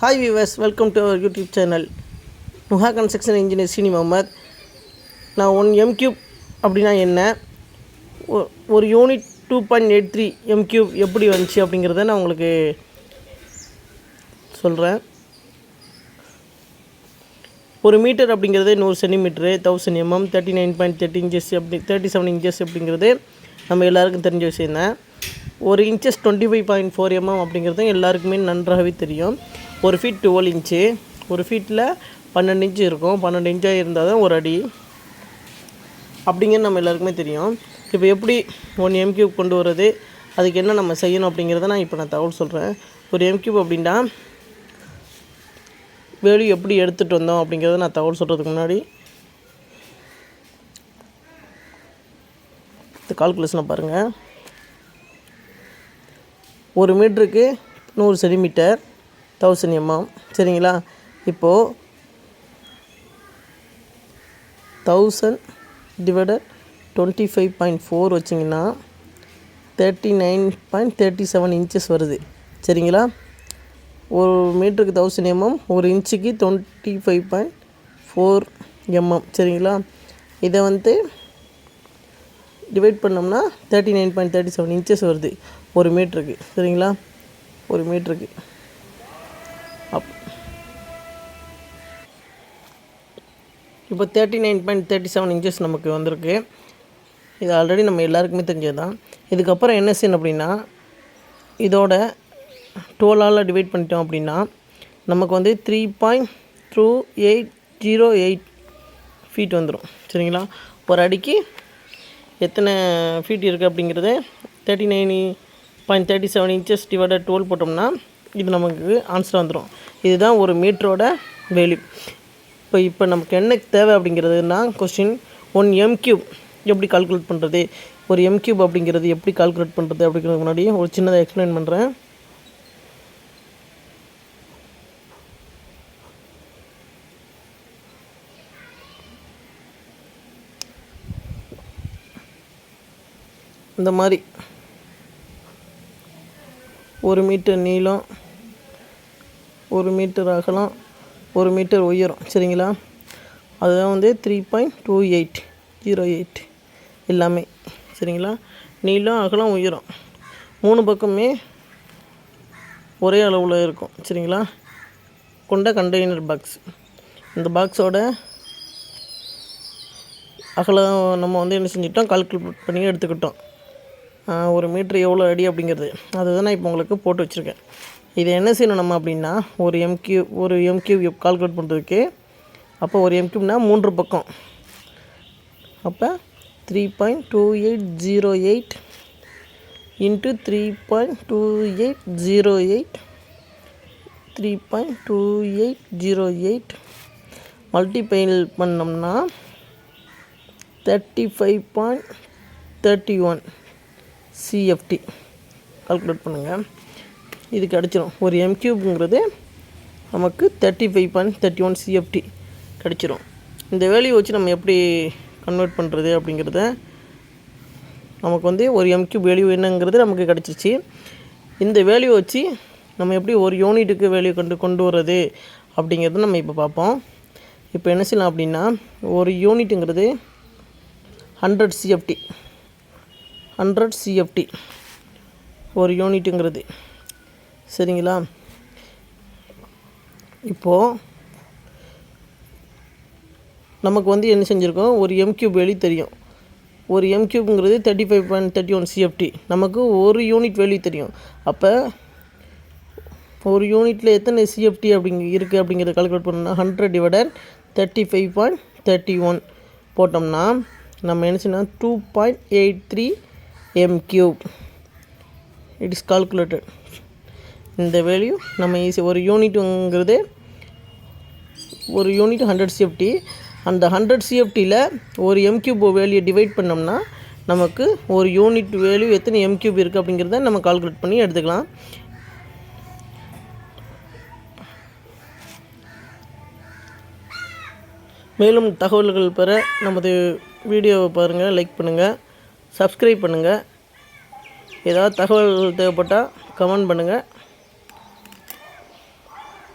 Hi viewers, welcome to our YouTube channel. Nuha Construction Engineer Sini Mohammed. நான் 1 m cube அப்படினா என்ன, ஒரு unit 2.83 m cube எப்படி வந்துச்சு அப்படிங்கறத நான் உங்களுக்கு சொல்றேன். ஒரு மீட்டர் அப்படிங்கிறது 100 சென்டிமீட்டர் 1000 mm 39.30 inches அப்படி 37 inches அப்படிங்கிறது நம்ம எல்லாருக்கும் தெரிஞ்ச விஷயம் தான். ஒரு inches 25.4 mm அப்படிங்கிறது எல்லாருக்குமே நன்றாகவே தெரியும். ஒரு ஃபீட் 12 இன்ச்சு, ஒரு ஃபீட்டில் 12 இன்ச்சு இருக்கும். 12 இன்ச்சாக இருந்தால் தான் ஒரு அடி அப்படிங்கிறது நம்ம எல்லாருக்குமே தெரியும். இப்போ எப்படி 1 m cube கொண்டு வர்றது, அதுக்கு என்ன நம்ம செய்யணும் அப்படிங்கிறத நான் இப்போ தகவல் சொல்கிறேன். ஒரு m cube அப்படின்னா வேல்யூ எப்படி எடுத்துகிட்டு வந்தோம் அப்படிங்கிறத நான் தகவல் சொல்கிறதுக்கு முன்னாடி இந்த கால்குலேஷனை பாருங்கள். ஒரு மீட்டருக்கு 100 சென்டிமீட்டர் 1000 mm, சரிங்களா? இப்போது 1000 டிவைடட் 25.4 வச்சிங்கன்னா 39.37 inches வருது, சரிங்களா? ஒரு மீட்டருக்கு 1000 mm, ஒரு இன்ச்சுக்கு 25.4 mm, சரிங்களா? இதை டிவைட் பண்ணோம்னா 39.37 inches வருது ஒரு மீட்டருக்கு, சரிங்களா? ஒரு மீட்டருக்கு இப்போ 39.37 inches நமக்கு வந்திருக்கு. இது ஆல்ரெடி நம்ம எல்லாருக்குமே தெரிஞ்சது தான். இதுக்கப்புறம் என்ன செய்யணும் அப்படின்னா, இதோட 12ஆல் டிவைட் பண்ணிட்டோம் அப்படின்னா நமக்கு 3.2808 ஃபீட் வந்துடும், சரிங்களா? ஒரு அடிக்கு எத்தனை ஃபீட் இருக்குது அப்படிங்கிறது 39.37 inches டிவைடட் 12 போட்டோம்னா இது நமக்கு ஆன்சர் வந்துடும். இதுதான் ஒரு மீட்டரோட வேல்யூ. இப்போ நமக்கு என்ன தேவை அப்படிங்கிறதுனா கொஸ்டின் 1 m cube எப்படி கால்குலேட் பண்ணுறது, ஒரு m cube அப்படிங்கிறது எப்படி கால்குலேட் பண்ணுறது அப்படிங்கிறதுக்கு முன்னாடி ஒரு சின்னதாக எக்ஸ்பிளைன் பண்ணுறேன். இந்த மாதிரி 1 மீட்டர் நீளம், 1 மீட்டர் அகலம், 1 மீட்டர் உயரம், சரிங்களா? அதுதான் 3.2808 எல்லாமே, சரிங்களா? நீளம் அகலம் உயரம் 3 பக்கமே ஒரே அளவில் இருக்கும், சரிங்களா? கொண்ட கண்டெய்னர் பாக்ஸ். இந்த பாக்ஸோட அகலம் நம்ம என்ன செஞ்சிட்டோம், கால்குலேட் பண்ணி எடுத்துக்கிட்டோம். ஒரு மீட்ரு எவ்வளோ அடி அப்படிங்கிறது அதுதான் நான் இப்போ உங்களுக்கு போட்டு வச்சுருக்கேன். இதை என்ன செய்யணும் நம்ம அப்படின்னா, ஒரு m cube கால்குலேட் பண்ணுறதுக்கு, அப்போ ஒரு m cubeனா 3 பக்கம், அப்போ 3.2808 இன்ட்டு 3.2808 3.2808 மல்டிப்ளை பண்ணோம்னா 35.31 CFT கால்குலேட் பண்ணுங்கள். இது கிடச்சிரும். ஒரு m cubeங்கிறது நமக்கு 35.31 CFT கிடச்சிரும். இந்த வேல்யூ வச்சு நம்ம எப்படி கன்வெர்ட் பண்ணுறது அப்படிங்கிறத நமக்கு ஒரு m cube வேல்யூ என்னங்கிறது நமக்கு கிடச்சிருச்சு. இந்த வேல்யூ வச்சு நம்ம எப்படி ஒரு யூனிட்டுக்கு வேல்யூ கொண்டு வர்றது அப்படிங்கிறத நம்ம இப்போ பார்ப்போம். இப்போ என்ன செய்யலாம் அப்படின்னா, ஒரு யூனிட்டுங்கிறது 100 CFT ஒரு யூனிட்டுங்கிறது, சரிங்களா? இப்போது நமக்கு என்ன செஞ்சுருக்கோம், ஒரு m cube வேல்யூ தெரியும். ஒரு m cubeங்கிறது 35.31 CFT, நமக்கு ஒரு யூனிட் வேல்யூ தெரியும். அப்போ ஒரு யூனிட்டில் எத்தனை CFT இருக்குது அப்படிங்கிறத கால்குலேட் பண்ணோம்னா 100 டிவைடட் 35.31 போட்டோம்னா நம்ம என்ன செய்யணும், 2.83 m cube it is calculated. இந்த வேல்யூ நம்ம ஒரு யூனிட்டுங்கிறது ஒரு யூனிட் 100 CFT. அந்த 100 CFTயில் ஒரு m cube வேல்யூ டிவைட் பண்ணோம்னா நமக்கு ஒரு யூனிட் வேல்யூ எத்தனை m cube இருக்குது அப்படிங்கிறத நம்ம கால்குலேட் பண்ணி எடுத்துக்கலாம். மேலும் தகவல்கள் பெற நமது வீடியோவை பாருங்கள், லைக் பண்ணுங்கள், சப்ஸ்கிரைப் பண்ணுங்கள். ஏதாவது தகவல் தேவைப்பட்டால் கமெண்ட் பண்ணுங்கள்.